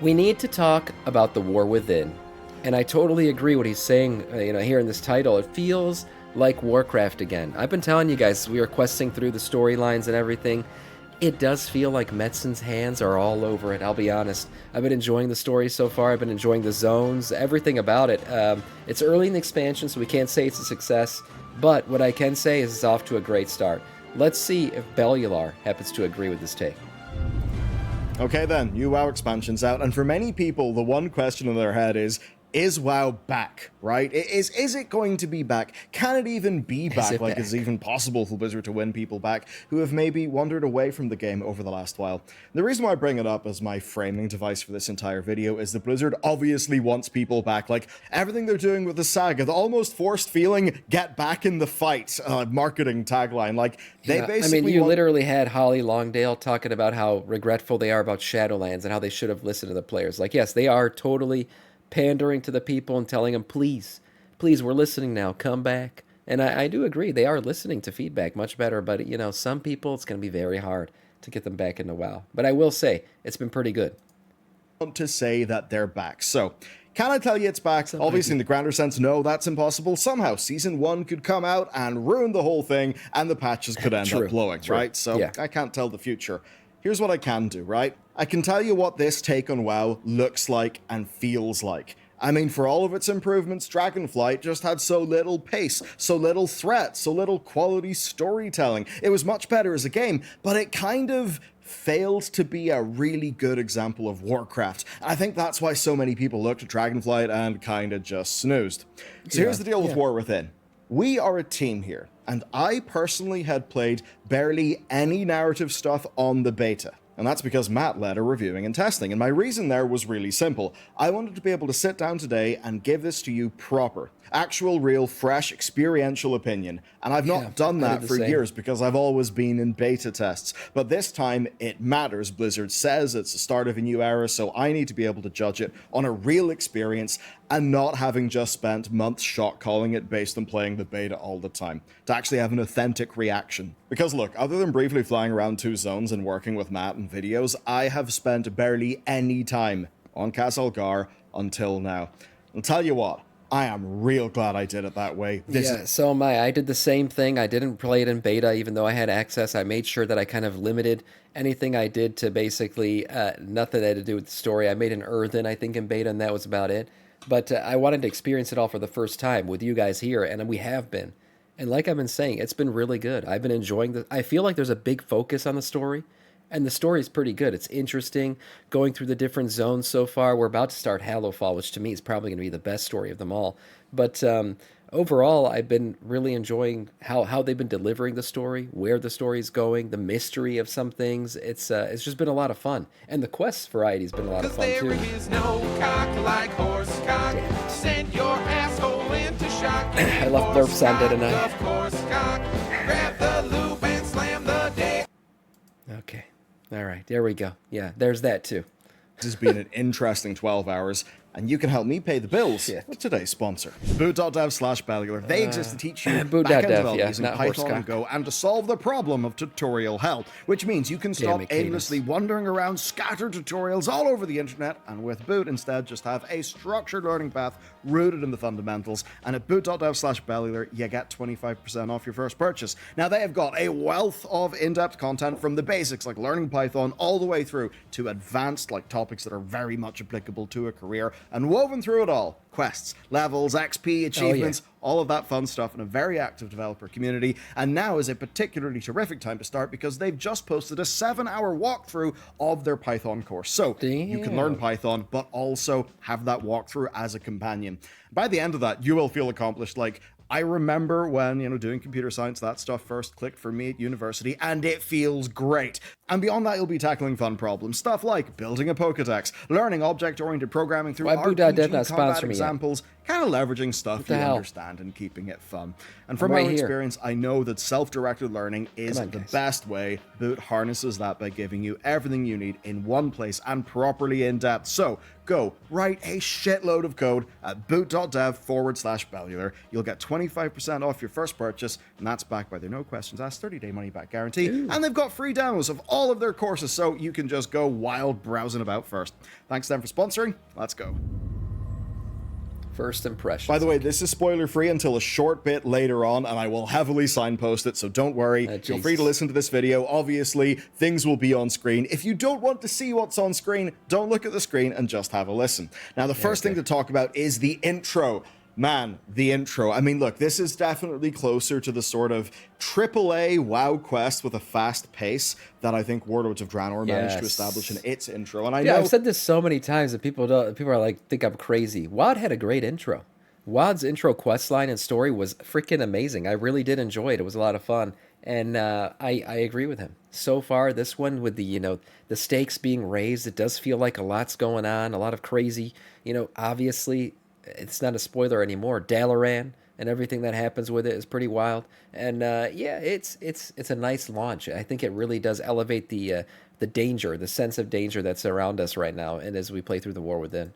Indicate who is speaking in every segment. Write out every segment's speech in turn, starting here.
Speaker 1: We need to talk about the war within. And I totally agree what he's saying, here in this title. It feels like Warcraft again. I've been telling you guys, we are questing through the storylines and everything. It does feel like Metzen's hands are all over it, I'll be honest. I've been enjoying the story so far. I've been enjoying the zones, everything about it. It's early in the expansion, so we can't say it's a success. But what I can say is it's off to a great start. Let's see if Bellular happens to agree with this take.
Speaker 2: Okay then, new WoW expansion's out, and for many people, the one question in their head is WoW back, right? Is it going to be back? Can it even be back? Like, is it even possible for Blizzard to win people back who have maybe wandered away from the game over the last while? The reason why I bring it up as my framing device for this entire video is that Blizzard obviously wants people back. Like, everything they're doing with the saga, the almost forced feeling, get back in the fight, marketing tagline. Like, they basically
Speaker 1: you literally had Holly Longdale talking about how regretful they are about Shadowlands and how they should have listened to the players. Like, yes, they are totally pandering to the people and telling them, please, we're listening now, come back. And I do agree, they are listening to feedback much better, but, some people, it's going to be very hard to get them back into WoW. But I will say, it's been pretty good.
Speaker 2: Want to say that they're back. So, can I tell you it's back? Obviously, in the grander sense, no, that's impossible. Somehow, Season 1 could come out and ruin the whole thing, and the patches could end up blowing, right? So, yeah. I can't tell the future. Here's what I can do, right? I can tell you what this take on WoW looks like and feels like. I mean, for all of its improvements, Dragonflight just had so little pace, so little threat, so little quality storytelling. It was much better as a game, but it kind of failed to be a really good example of Warcraft. I think that's why so many people looked at Dragonflight and kind of just snoozed. So here's the deal with War Within. We are a team here, and I personally had played barely any narrative stuff on the beta. And that's because Matt led a reviewing and testing, and my reason there was really simple. I wanted to be able to sit down today and give this to you proper. Actual, real, fresh, experiential opinion. And I've not done that for years because I've always been in beta tests. But this time, it matters. Blizzard says it's the start of a new era, so I need to be able to judge it on a real experience and not having just spent months shot calling it based on playing the beta all the time. To actually have an authentic reaction. Because look, other than briefly flying around 2 zones and working with Matt in videos, I have spent barely any time on Castle Gar until now. I'll tell you what, I am real glad I did it that way.
Speaker 1: So am I. I did the same thing. I didn't play it in beta, even though I had access. I made sure that I kind of limited anything I did to basically nothing that had to do with the story. I made an Earthen, I think, in beta, and that was about it. But I wanted to experience it all for the first time with you guys here, and we have been. And like I've been saying, it's been really good. I've been enjoying I feel like there's a big focus on the story. And the story is pretty good. It's interesting going through the different zones so far. We're about to start Hallowfall, which to me is probably going to be the best story of them all. But overall, I've been really enjoying how they've been delivering the story, where the story is going, the mystery of some things. It's just been a lot of fun. And the quest variety has been a lot of fun, too.
Speaker 3: There is no cock like horse cock. Send your asshole into shock.
Speaker 1: I left burps on there tonight.
Speaker 3: Of course, cock. Grab the loop and slam the dick.
Speaker 1: Okay. All right, there we go. Yeah, there's that too.
Speaker 2: This has been an interesting 12 hours, and you can help me pay the bills with today's sponsor. Boot.dev/Bellular. They exist to teach you backend development using Python and Go, and to solve the problem of tutorial hell, which means you can stop aimlessly wandering around scattered tutorials all over the internet, and with Boot instead just have a structured learning path rooted in the fundamentals. And at boot.dev/Bellular, you get 25% off your first purchase. Now, they have got a wealth of in-depth content from the basics, like learning Python, all the way through to advanced, like topics that are very much applicable to a career. And woven through it all, quests, levels, XP, achievements, all of that fun stuff in a very active developer community. And now is a particularly terrific time to start because they've just posted a 7-hour walkthrough of their Python course. So you can learn Python, but also have that walkthrough as a companion. By the end of that, you will feel accomplished. Like, I remember when, doing computer science, that stuff first clicked for me at university, and it feels great. And beyond that, you'll be tackling fun problems, stuff like building a Pokedex, learning object-oriented programming through RPG combat examples, kind of leveraging stuff you understand and keeping it fun. And from my own experience, I know that self-directed learning is the best way. Boot harnesses that by giving you everything you need in one place and properly in depth. So go write a shitload of code at boot.dev/bellular. You'll get 25% off your first purchase, and that's backed by their no questions asked 30-day money-back guarantee.
Speaker 1: Ooh.
Speaker 2: And they've got free demos of all of their courses, so you can just go wild browsing about first. Thanks to them for sponsoring. Let's go.
Speaker 1: First impressions.
Speaker 2: By the way, this is spoiler-free until a short bit later on, and I will heavily signpost it, so don't worry. Feel free to listen to this video. Obviously, things will be on screen. If you don't want to see what's on screen, don't look at the screen and just have a listen. Now, the first thing to talk about is the intro. Man, the intro. I mean, look, this is definitely closer to the sort of AAA WoW quest with a fast pace that I think Warlords of Draenor managed to establish in its intro. And I know
Speaker 1: I've said this so many times that people are like, think I'm crazy. WoD had a great intro. WoD's intro quest line and story was freaking amazing. I really did enjoy it. It was a lot of fun. And I agree with him. So far, this one with the, the stakes being raised, it does feel like a lot's going on, a lot of crazy, obviously, it's not a spoiler anymore. Dalaran and everything that happens with it is pretty wild. And it's a nice launch. I think it really does elevate the danger, the sense of danger that's around us right now, and as we play through the War Within.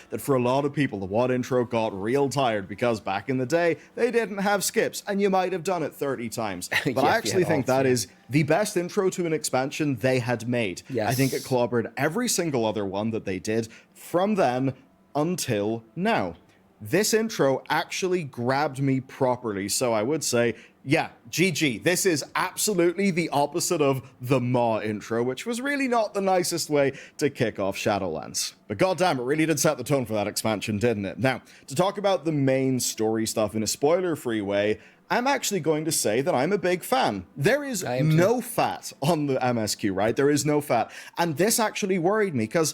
Speaker 2: That for a lot of people, the WoD intro got real tired because back in the day, they didn't have skips, and you might have done it 30 times. But I actually think that is the best intro to an expansion they had made.
Speaker 1: Yes.
Speaker 2: I think it clobbered every single other one that they did from then until now. This intro actually grabbed me properly, so I would say, yeah, GG. This is absolutely the opposite of the Maw intro, which was really not the nicest way to kick off Shadowlands. But goddamn, it really did set the tone for that expansion, didn't it? Now, to talk about the main story stuff in a spoiler-free way, I'm actually going to say that I'm a big fan. There is no fat on the MSQ, right? There is no fat. And this actually worried me, because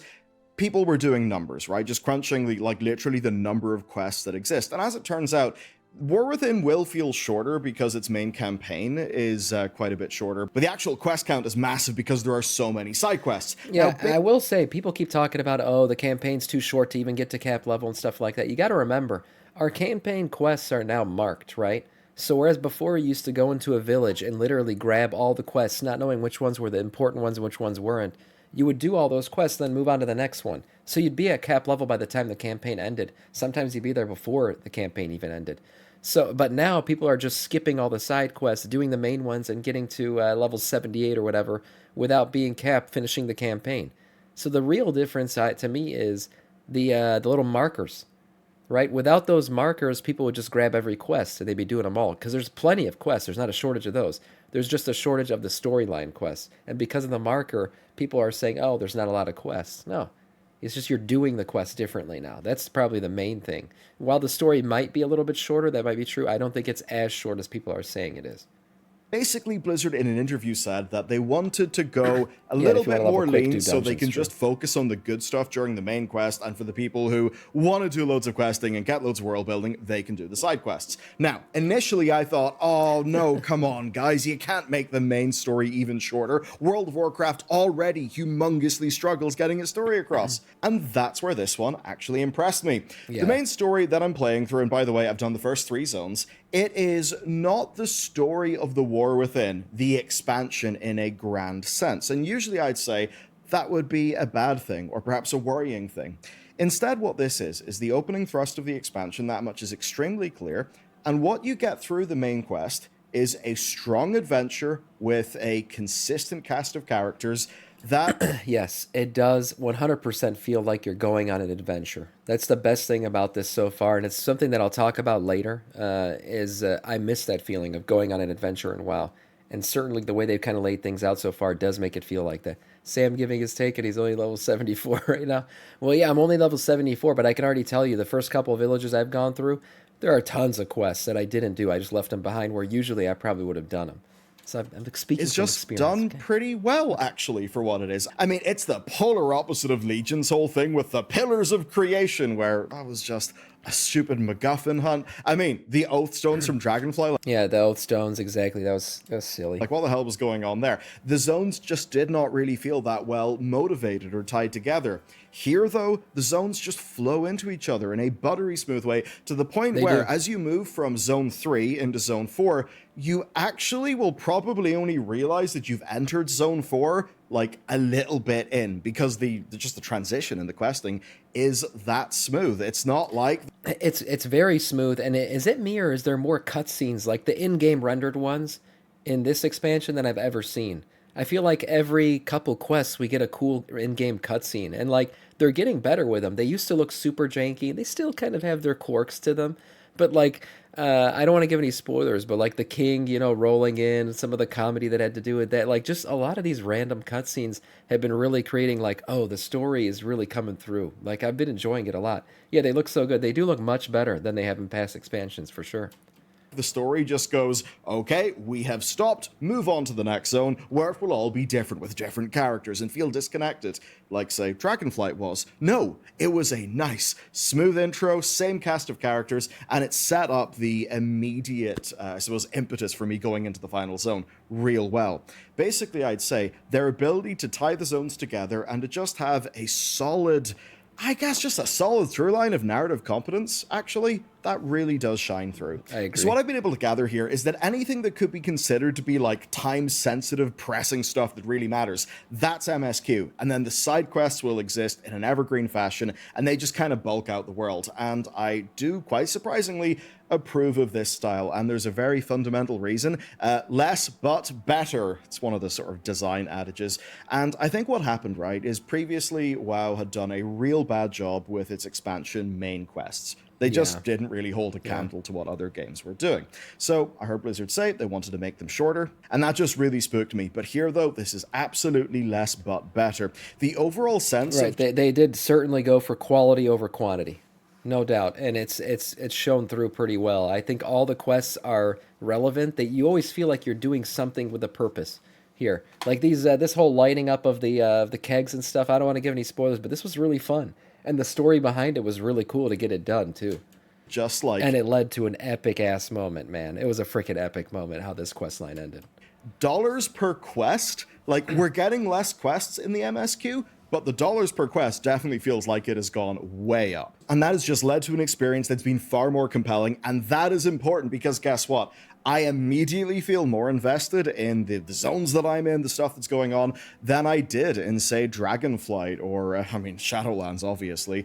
Speaker 2: people were doing numbers, right? Just crunching literally the number of quests that exist. And as it turns out, War Within will feel shorter because its main campaign is quite a bit shorter, but the actual quest count is massive because there are so many side quests.
Speaker 1: Yeah, now, I will say, people keep talking about, the campaign's too short to even get to cap level and stuff like that. You got to remember, our campaign quests are now marked, right? So whereas before you used to go into a village and literally grab all the quests, not knowing which ones were the important ones and which ones weren't, you would do all those quests, then move on to the next one. So you'd be at cap level by the time the campaign ended. Sometimes you'd be there before the campaign even ended. So, but now people are just skipping all the side quests, doing the main ones, and getting to level 78 or whatever without being capped, finishing the campaign. So the real difference to me is the little markers, right? Without those markers, people would just grab every quest and they'd be doing them all, because there's plenty of quests. There's not a shortage of those. There's just a shortage of the storyline quests. And because of the marker, people are saying, oh, there's not a lot of quests. No, it's just you're doing the quests differently now. That's probably the main thing. While the story might be a little bit shorter, that might be true, I don't think it's as short as people are saying it is.
Speaker 2: Basically, Blizzard in an interview said that they wanted to go a little bit more lean so they can just focus on the good stuff during the main quest, and for the people who want to do loads of questing and get loads of world building, they can do the side quests. Now, initially I thought, oh no, come on guys, you can't make the main story even shorter. World of Warcraft already humongously struggles getting its story across. And that's where this one actually impressed me. Yeah. The main story that I'm playing through, and by the way, I've done the first 3 zones, it is not the story of the War Within, the expansion in a grand sense. And usually I'd say that would be a bad thing, or perhaps a worrying thing. Instead, what this is the opening thrust of the expansion. That much is extremely clear. And what you get through the main quest is a strong adventure with a consistent cast of characters that...
Speaker 1: Yes, it does 100% feel like you're going on an adventure. That's the best thing about this so far, and it's something that I'll talk about later, I miss that feeling of going on an adventure in WoW. And certainly the way they've kind of laid things out so far does make it feel like that. Sam giving his take, and he's only level 74 right now. Well, yeah, I'm only level 74, but I can already tell you the first couple of villages I've gone through, there are tons of quests that I didn't do. I just left them behind, where usually I probably would have done them. So I'm speaking
Speaker 2: It's just done pretty well, actually, for what it is. I mean, it's the polar opposite of Legion's whole thing with the Pillars of Creation, where that was just a stupid MacGuffin hunt. I mean, the Oath Stones from Dragonfly.
Speaker 1: Yeah, the Oath Stones, exactly. That was silly.
Speaker 2: Like, what the hell was going on there? The zones just did not really feel that well motivated or tied together. Here, though, the zones just flow into each other in a buttery smooth way, to the point where, as you move from Zone 3 into Zone 4, you actually will probably only realize that you've entered Zone 4 like a little bit in, because just the transition and the questing is that smooth. It's not like
Speaker 1: It's very smooth. And is it me, or is there more cutscenes like the in-game rendered ones in this expansion than I've ever seen? I feel like every couple quests we get a cool in-game cutscene, and like they're getting better with them. They used to look super janky. They still kind of have their quirks to them, but like I don't want to give any spoilers, but like the king, rolling in, some of the comedy that had to do with that, like just a lot of these random cutscenes have been really creating like, oh, the story is really coming through. Like I've been enjoying it a lot. Yeah, they look so good. They do look much better than they have in past expansions for sure.
Speaker 2: the story just goes, okay, we have stopped, move on to the next zone, where it will all be different with different characters and feel disconnected, like, say, Dragonflight was. No, it was a nice, smooth intro, same cast of characters, and it set up the immediate, I suppose, impetus for me going into the final zone real well. Basically, I'd say their ability to tie the zones together and to just have a solid, I guess just a solid through line of narrative competence, actually, that really does shine through.
Speaker 1: I agree.
Speaker 2: So what I've been able to gather here is that anything that could be considered to be like time-sensitive, pressing stuff that really matters, that's MSQ. And then the side quests will exist in an evergreen fashion, and they just kind of bulk out the world. And I do, quite surprisingly, approve of this style, and there's a very fundamental reason. Less but better. It's one of the sort of design adages. And I think what happened, right, is previously WoW had done a real bad job with its expansion main quests. They just didn't really hold a candle to what other games were doing. So I heard Blizzard say they wanted to make them shorter, and that just really spooked me. But here, though, this is absolutely less but better. The overall sense
Speaker 1: of... They did certainly go for quality over quantity. No doubt, and it's shown through pretty well. I think all the quests are relevant. That you always feel like you're doing something with a purpose here. Like these, this whole lighting up of the kegs and stuff. I don't want to give any spoilers, but this was really fun, and the story behind it was really cool to get it done too.
Speaker 2: Just like,
Speaker 1: and it led to an epic ass moment, man. It was a freaking epic moment how this quest line ended.
Speaker 2: Dollars per quest. Like we're getting less quests in the MSQ. But the dollars per quest definitely feels like it has gone way up. And that has just led to an experience that's been far more compelling, and that is important because guess what? I immediately feel more invested in the zones that I'm in, the stuff that's going on, than I did in, say, Dragonflight or, Shadowlands, obviously,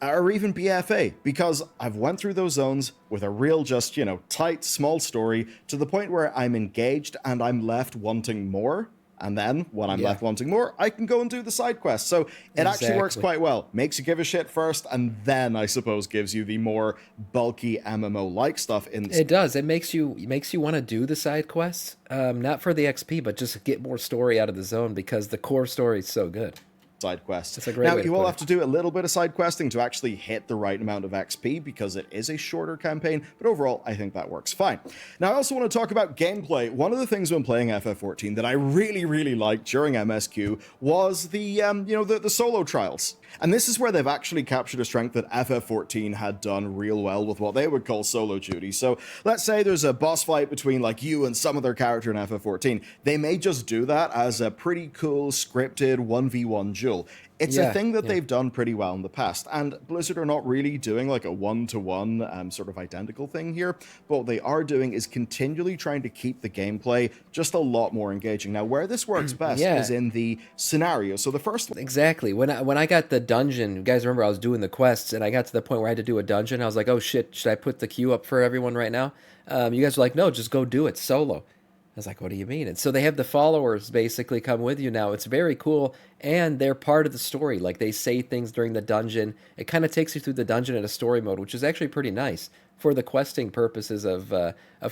Speaker 2: or even BFA, because I've went through those zones with a real just, tight, small story to the point where I'm engaged and I'm left wanting more. And then, when I'm left wanting more, I can go and do the side quests. So it actually works quite well. Makes you give a shit first, and then, I suppose, gives you the more bulky MMO-like stuff.
Speaker 1: It does. It makes you want to do the side quests. Not for the XP, but just get more story out of the zone, because the core story is so good.
Speaker 2: Side quests.
Speaker 1: That's a great way
Speaker 2: you will have to do a little bit of side questing to actually hit the right amount of XP because it is a shorter campaign, but overall I think that works fine. Now I also want to talk about gameplay. One of the things when playing FF14 that I really liked during MSQ was the solo trials. And this is where they've actually captured a strength that FF14 had done real well with what they would call solo duty. So let's say there's a boss fight between like you and some other character in FF14. They may just do that as a pretty cool scripted 1v1 duel. It's a thing that they've done pretty well in the past, and Blizzard are not really doing like a one-to-one sort of identical thing here, but what they are doing is continually trying to keep the gameplay just a lot more engaging. Now, where this works best is in the scenario. So the first...
Speaker 1: Exactly. When I got the dungeon, you guys remember I was doing the quests, and I got to the point where I had to do a dungeon, I was like, oh shit, should I put the queue up for everyone right now? You guys were like, no, just go do it solo. I was like, what do you mean? And so they have the followers basically come with you now. It's very cool, and they're part of the story. Like, they say things during the dungeon. It kind of takes you through the dungeon in a story mode, which is actually pretty nice for the questing purposes of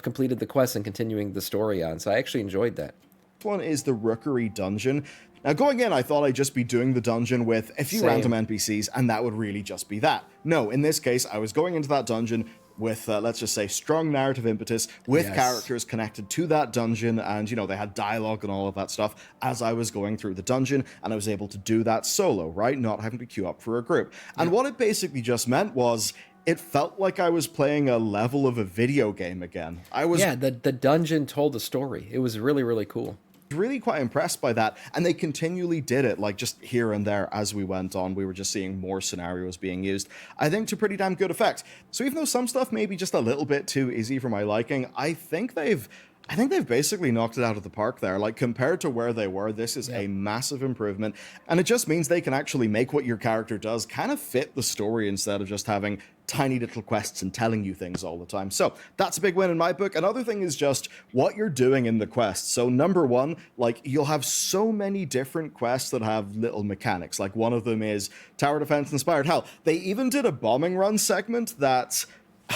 Speaker 1: completed the quest and continuing the story on. So I actually enjoyed that.
Speaker 2: This one is the Rookery Dungeon. Now, going in, I thought I'd just be doing the dungeon with a few random NPCs, and that would really just be that. No, in this case, I was going into that dungeon with, let's just say, strong narrative impetus, with characters connected to that dungeon, and, they had dialogue and all of that stuff as I was going through the dungeon, and I was able to do that solo, right? Not having to queue up for a group. And what it basically just meant was, it felt like I was playing a level of a video game again.
Speaker 1: The dungeon told the story. It was really, really cool.
Speaker 2: Really quite impressed by that, and they continually did it, like just here and there as we went on. We were just seeing more scenarios being used, I think, to pretty damn good effect. So even though some stuff may be just a little bit too easy for my liking, I think they've I think they've basically knocked it out of the park there. Like, compared to where they were, this is a massive improvement. And it just means they can actually make what your character does kind of fit the story instead of just having tiny little quests and telling you things all the time. So that's a big win in my book. Another thing is just what you're doing in the quests. So number one, like, you'll have so many different quests that have little mechanics. Like, one of them is Tower Defense Inspired. Hell, they even did a bombing run segment that,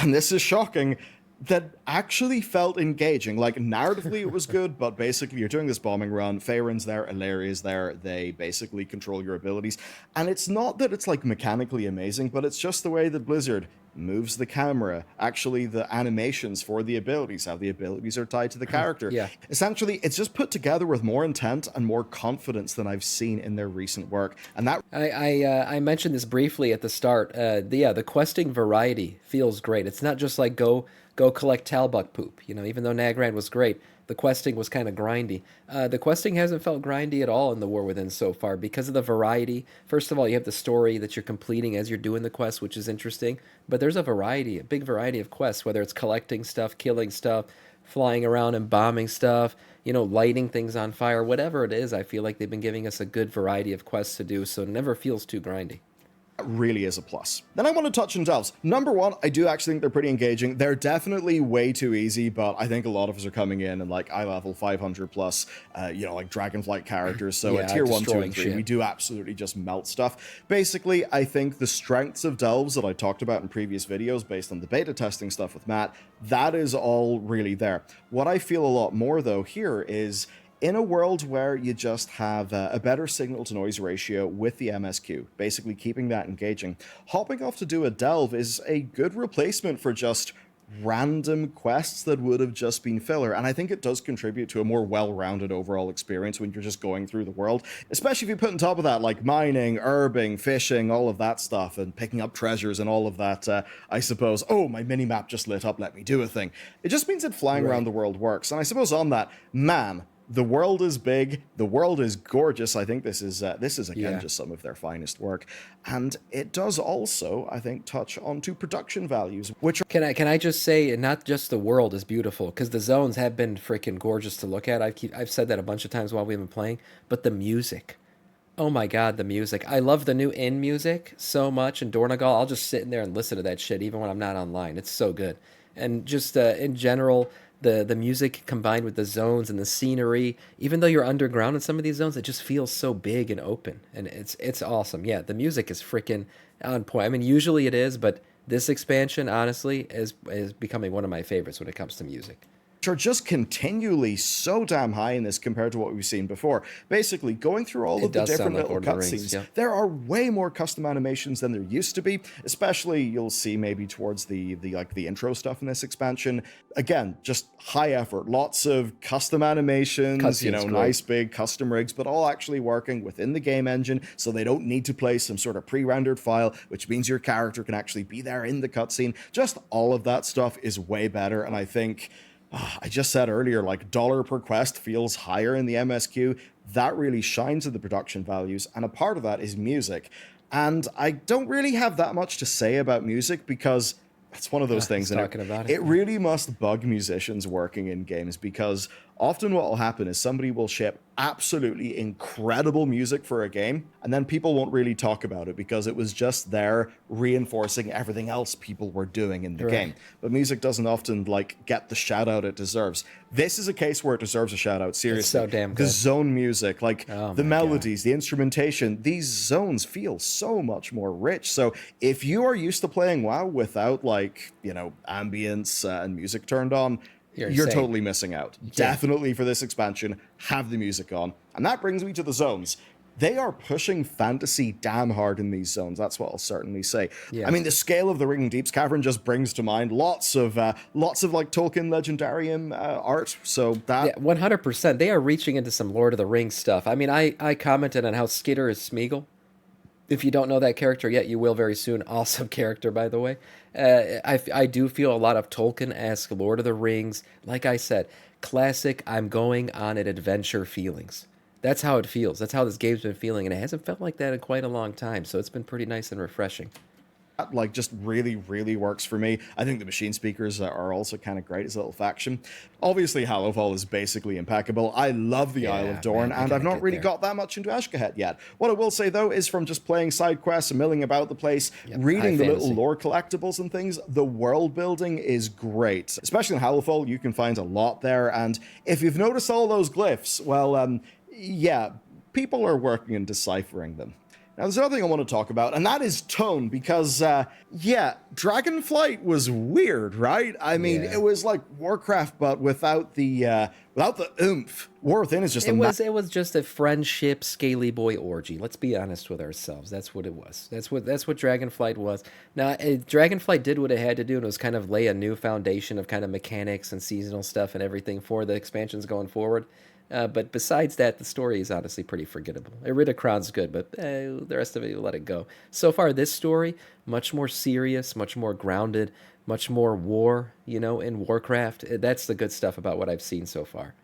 Speaker 2: and this is shocking, that actually felt engaging. Like, narratively it was good, but basically you're doing this bombing run, Faerun's there, Illyria's there, they basically control your abilities, and it's not that it's like mechanically amazing, but it's just the way that Blizzard moves the camera, actually the animations for the abilities, how the abilities are tied to the character.
Speaker 1: Yeah.
Speaker 2: Essentially, it's just put together with more intent and more confidence than I've seen in their recent work, and that
Speaker 1: I mentioned this briefly at the start. The questing variety feels great. It's not just like go collect Talbuck poop. You know, even though Nagrand was great, the questing was kind of grindy. The questing hasn't felt grindy at all in the War Within so far because of the variety. First of all, you have the story that you're completing as you're doing the quest, which is interesting. But there's a variety, a big variety of quests, whether it's collecting stuff, killing stuff, flying around and bombing stuff, you know, lighting things on fire, whatever it is. I feel like they've been giving us a good variety of quests to do, so it never feels too grindy.
Speaker 2: really is a plus. Then I want to touch on delves. Number one, I do actually think they're pretty engaging. They're definitely way too easy, but I think a lot of us are coming in and like eye level 500 plus, like Dragonflight characters. So at tier 1, 2, and 3,
Speaker 1: shit.
Speaker 2: we do absolutely just melt stuff. Basically, I think the strengths of delves that I talked about in previous videos based on the beta testing stuff with Matt, that is all really there. What I feel a lot more though here is in a world where you just have a better signal to noise ratio with the MSQ, basically keeping that engaging, hopping off to do a delve is a good replacement for just random quests that would have just been filler. And I think it does contribute to a more well-rounded overall experience when you're just going through the world, especially if you put on top of that like mining, herbing, fishing, all of that stuff, and picking up treasures and all of that. I suppose, oh, my mini-map just lit up, let me do a thing. It just means that flying around the world works. And I suppose on that, man, the world is big. The world is gorgeous. I think this is again just some of their finest work, and it does also, I think, touch onto production values, which are
Speaker 1: Can I just say, not just the world is beautiful, because the zones have been freaking gorgeous to look at. I've said that a bunch of times while we've been playing, but the music. Oh my God, the music. I love the new in music so much in Dornagal. I'll just sit in there and listen to that shit even when I'm not online. It's so good. And just in general, the music combined with the zones and the scenery, even though you're underground in some of these zones, it just feels so big and open. And it's awesome. Yeah, the music is freaking on point. I mean, usually it is, but this expansion, honestly, is becoming one of my favorites when it comes to music.
Speaker 2: are just continually so damn high in this compared to what we've seen before. Basically, going through all of the different little cutscenes, there are way more custom animations than there used to be, especially you'll see maybe towards the intro stuff in this expansion. Again, just high effort, lots of custom animations, nice big custom rigs, but all actually working within the game engine, so they don't need to play some sort of pre-rendered file, which means your character can actually be there in the cutscene. Just all of that stuff is way better, and I think I just said earlier, like dollar per quest feels higher in the MSQ. That really shines in the production values, and a part of that is music. And I don't really have that much to say about music because it's one of those things, and it really must bug musicians working in games, because often what will happen is somebody will ship absolutely incredible music for a game, and then people won't really talk about it because it was just there reinforcing everything else people were doing in the game. But music doesn't often get the shout out it deserves. This is a case where it deserves a shout out. Seriously,
Speaker 1: it's so damn good.
Speaker 2: The zone music, the melodies, the instrumentation, these zones feel so much more rich. So if you are used to playing WoW without ambience and music turned on, you're totally missing out. Definitely for this expansion, have the music on. And that brings me to the zones. They are pushing fantasy damn hard in these zones. That's what I'll certainly say. I mean, the scale of the Ringing Deeps Cavern just brings to mind lots of Tolkien Legendarium art. So that
Speaker 1: 100%. They are reaching into some Lord of the Rings stuff. I mean, I commented on how Skitter is Smeagol. If you don't know that character yet, you will very soon. Awesome character, by the way. I do feel a lot of Tolkien-esque Lord of the Rings. Like I said, classic I'm going on an adventure feelings. That's how it feels. That's how this game's been feeling, and it hasn't felt like that in quite a long time, so it's been pretty nice and refreshing.
Speaker 2: That, like, just really, really works for me. I think the machine speakers are also kind of great as a little faction. Obviously, Hallowfall is basically impeccable. I love the Isle of Dorn,
Speaker 1: man, I
Speaker 2: and I've
Speaker 1: gotta
Speaker 2: not
Speaker 1: get
Speaker 2: really
Speaker 1: there.
Speaker 2: got that much into Ashkahet yet. What I will say, though, is from just playing side quests and milling about the place,
Speaker 1: Yep, high
Speaker 2: reading the little
Speaker 1: fantasy.
Speaker 2: lore collectibles and things, the world building is great. Especially in Hallowfall, you can find a lot there, and if you've noticed all those glyphs, well, yeah, people are working and deciphering them. Now, there's another thing I want to talk about, and that is tone, because, yeah, Dragonflight was weird, right? I mean,
Speaker 1: Yeah.
Speaker 2: it was like Warcraft, but without the oomph. War Within is just
Speaker 1: It was just a friendship scaly boy orgy. Let's be honest with ourselves. That's what it was. That's what Dragonflight was. Now, Dragonflight did what it had to do, and it was kind of lay a new foundation of kind of mechanics and seasonal stuff and everything for the expansions going forward. But besides that, the story is honestly pretty forgettable. Iridacron's good, but the rest of it, you let it go. So far, this story, much more serious, much more grounded, much more war, in Warcraft. That's the good stuff about what I've seen so far.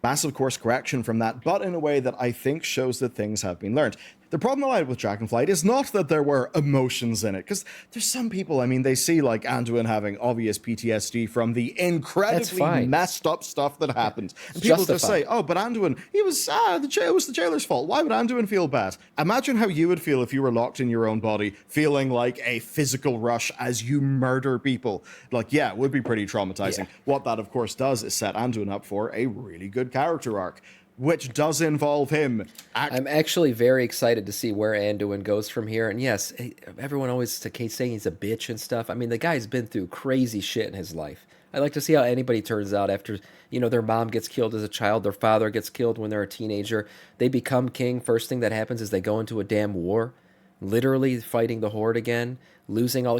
Speaker 2: massive course correction from that, but in a way that I think shows that things have been learned. The problem I had with Dragonflight is not that there were emotions in it, because there's some people, I mean, they see like Anduin having obvious PTSD from the incredibly messed up stuff that happened. And people just say, oh, but Anduin, it was the jailer's fault. Why would Anduin feel bad? Imagine how you would feel if you were locked in your own body, feeling like a physical rush as you murder people. Like, yeah, it would be pretty traumatizing. Yeah. What that, of course, does is set Anduin up for a really good character arc, which does involve him.
Speaker 1: I'm actually very excited to see where Anduin goes from here. And yes, everyone always saying he's a bitch and stuff. I mean, the guy's been through crazy shit in his life. I like to see how anybody turns out after, their mom gets killed as a child, their father gets killed when they're a teenager. They become king. First thing that happens is they go into a damn war, literally fighting the Horde again,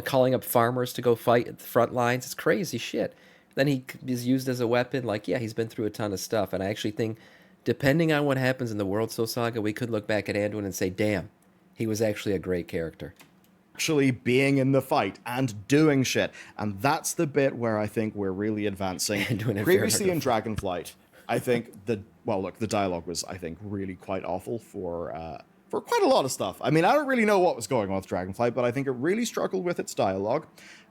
Speaker 1: calling up farmers to go fight at the front lines. It's crazy shit. Then he is used as a weapon. Like, yeah, he's been through a ton of stuff. And I actually think, depending on what happens in the World Soul Saga, we could look back at Anduin and say, damn, he was actually a great character.
Speaker 2: Actually being in the fight and doing shit. And that's the bit where I think we're really advancing. Previously in Dragonflight, I think the dialogue was, I think, really quite awful for quite a lot of stuff. I mean, I don't really know what was going on with Dragonflight, but I think it really struggled with its dialogue.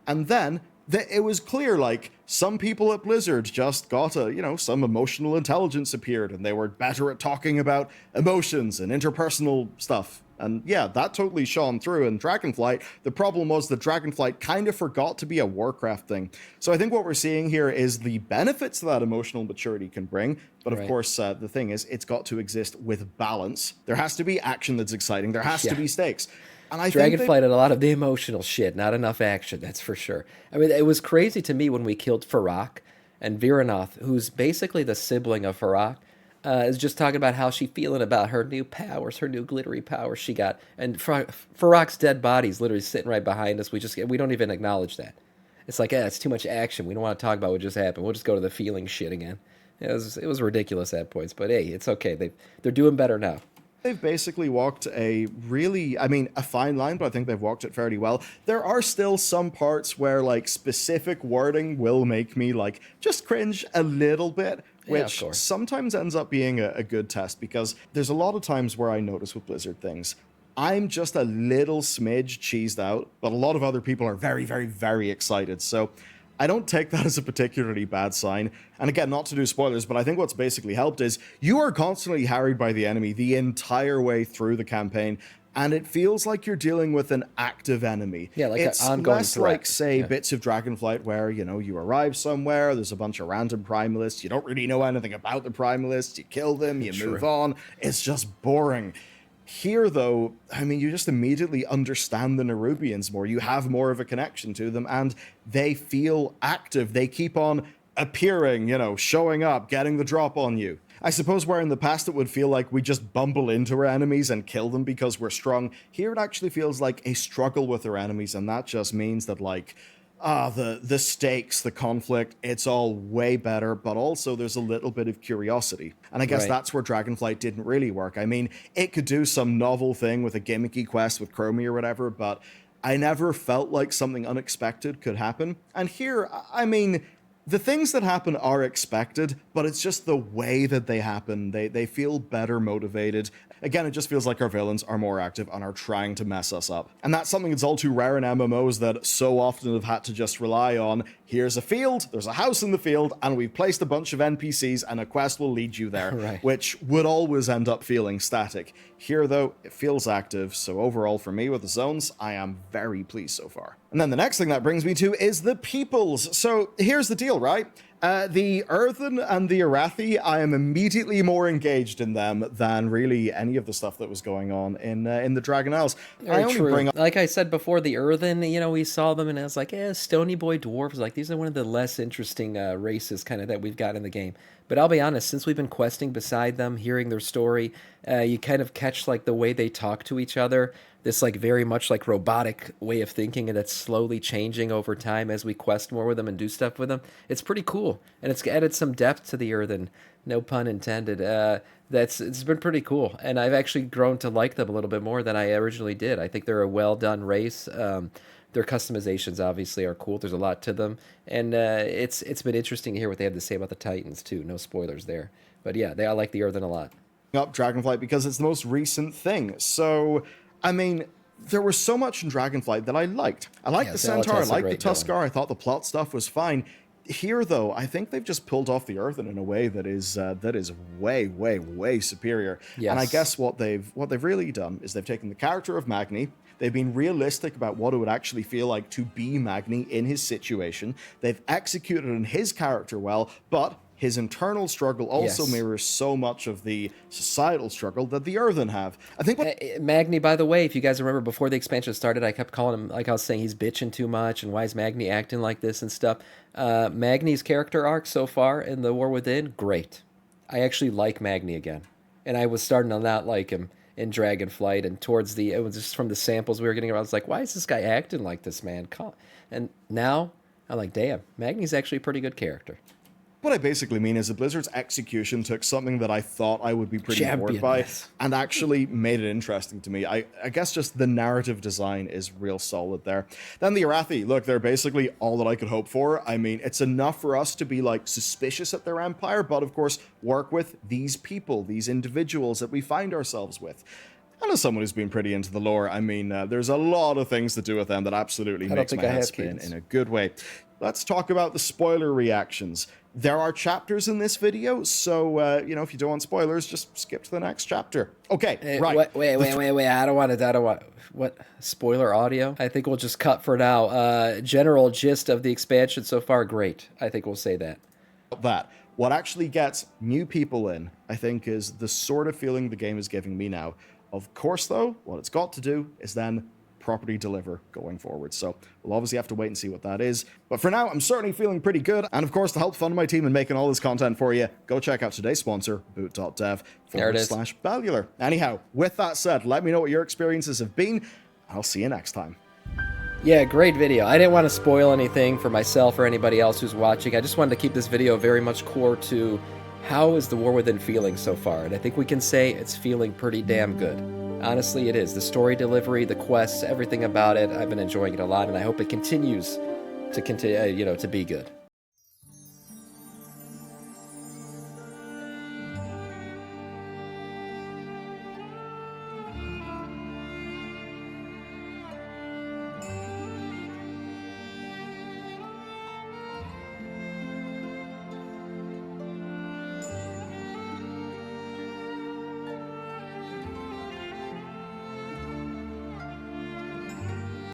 Speaker 2: And then it was clear, like, some people at Blizzard just got some emotional intelligence appeared, and they were better at talking about emotions and interpersonal stuff. And yeah, that totally shone through in Dragonflight. The problem was that Dragonflight kind of forgot to be a Warcraft thing. So I think what we're seeing here is the benefits that emotional maturity can bring. But of course, the thing is, it's got to exist with balance. There has to be action that's exciting. There has to be stakes. And
Speaker 1: Dragonflight had a lot of the emotional shit, not enough action, that's for sure. I mean, it was crazy to me when we killed Farak, and Viranoth, who's basically the sibling of Farak, is just talking about how she's feeling about her new powers, her new glittery powers she got. And Farak's dead body's literally sitting right behind us. We don't even acknowledge that. It's like, it's too much action. We don't want to talk about what just happened. We'll just go to the feeling shit again. It was ridiculous at points, but hey, it's okay. They're doing better now.
Speaker 2: They've basically walked a fine line, but I think they've walked it fairly well. There are still some parts where, like, specific wording will make me, like, just cringe a little bit, which sometimes ends up being a good test, because there's a lot of times where I notice with Blizzard things, I'm just a little smidge cheesed out, but a lot of other people are very, very, very excited. So I don't take that as a particularly bad sign. And again, not to do spoilers, but I think what's basically helped is you are constantly harried by the enemy the entire way through the campaign, and it feels like you're dealing with an active enemy.
Speaker 1: Yeah, like
Speaker 2: it's
Speaker 1: an ongoing
Speaker 2: less
Speaker 1: threat.
Speaker 2: Like, say, bits of Dragonflight where, you arrive somewhere, there's a bunch of random primalists, you don't really know anything about the primalists, you kill them, you move on. It's just boring. Here, though, I mean, you just immediately understand the Nerubians more. You have more of a connection to them, and they feel active. They keep on appearing, showing up, getting the drop on you. I suppose where in the past it would feel like we just bumble into our enemies and kill them because we're strong, here it actually feels like a struggle with our enemies, and that just means that, like, the stakes, the conflict, it's all way better, but also there's a little bit of curiosity. And I guess that's where Dragonflight didn't really work. I mean, it could do some novel thing with a gimmicky quest with Chromie or whatever, but I never felt like something unexpected could happen. And here, I mean, the things that happen are expected, but it's just the way that they happen. They feel better motivated. Again, it just feels like our villains are more active and are trying to mess us up. And that's something that's all too rare in MMOs that so often have had to just rely on, here's a field, there's a house in the field, and we've placed a bunch of NPCs and a quest will lead you there,
Speaker 1: right.
Speaker 2: which would always end up feeling static. Here, though, it feels active, so overall for me with the zones, I am very pleased so far. And then the next thing that brings me to is the peoples. So here's the deal, right? The Earthen and the Arathi, I am immediately more engaged in them than really any of the stuff that was going on in the Dragon Isles.
Speaker 1: Very true. Like I said before, the Earthen, we saw them and I was like, Stony Boy Dwarves, like these are one of the less interesting races kind of that we've got in the game. But I'll be honest, since we've been questing beside them, hearing their story, you kind of catch like the way they talk to each other, this like very much like robotic way of thinking, and it's slowly changing over time as we quest more with them and do stuff with them. It's pretty cool, and it's added some depth to the Earthen, no pun intended. It's been pretty cool, and I've actually grown to like them a little bit more than I originally did. I think they're a well done race. Their customizations obviously are cool. There's a lot to them, and it's been interesting to hear what they have to say about the Titans too. No spoilers there, but yeah, I like the Earthen a lot.
Speaker 2: Up Dragonflight because it's the most recent thing. So, I mean, there was so much in Dragonflight that I liked. I liked the Centaur, I liked the Tuskar, I thought the plot stuff was fine. Here, though, I think they've just pulled off the Earthen in a way that is way, way, way superior. Yes. And I guess what they've really done is they've taken the character of Magni. They've been realistic about what it would actually feel like to be Magni in his situation. They've executed on his character well, but his internal struggle also mirrors so much of the societal struggle that the Earthen have. I think
Speaker 1: Magni, by the way, if you guys remember before the expansion started, I kept calling him, like I was saying, he's bitching too much, and why is Magni acting like this and stuff. Magni's character arc so far in The War Within, great. I actually like Magni again. And I was starting to not like him in Dragonflight, and it was just from the samples we were getting, I was like, why is this guy acting like this, man? And now, I'm like, damn, Magni's actually a pretty good character.
Speaker 2: What I basically mean is that Blizzard's execution took something that I thought I would be pretty bored by and actually made it interesting to me. I guess just the narrative design is real solid there. Then the Arathi, look, they're basically all that I could hope for. I mean, it's enough for us to be like suspicious at their empire, but of course work with these people, these individuals that we find ourselves with. And as someone who's been pretty into the lore, I memean, there's a lot of things to do with them that absolutely makes my head spin in a good way. Let's talk about the spoiler reactions. There are chapters in this video, so, if you don't want spoilers, just skip to the next chapter. Okay, right.
Speaker 1: Wait. I don't want what? Spoiler audio? I think we'll just cut for now. General gist of the expansion so far, great. I think we'll say that.
Speaker 2: What actually gets new people in, I think, is the sort of feeling the game is giving me now. Of course, though, what it's got to do is then properly deliver going forward. So we'll obviously have to wait and see what that is. But for now, I'm certainly feeling pretty good. And of course, to help fund my team in making all this content for you, go check out today's sponsor, boot.dev/Valular. Anyhow, with that said, let me know what your experiences have been. I'll see you next time.
Speaker 1: Yeah, great video. I didn't want to spoil anything for myself or anybody else who's watching. I just wanted to keep this video very much core to how is The War Within feeling so far. And I think we can say it's feeling pretty damn good. Honestly, it is. The story delivery, the quests, everything about it, I've been enjoying it a lot, and I hope it continues to be good.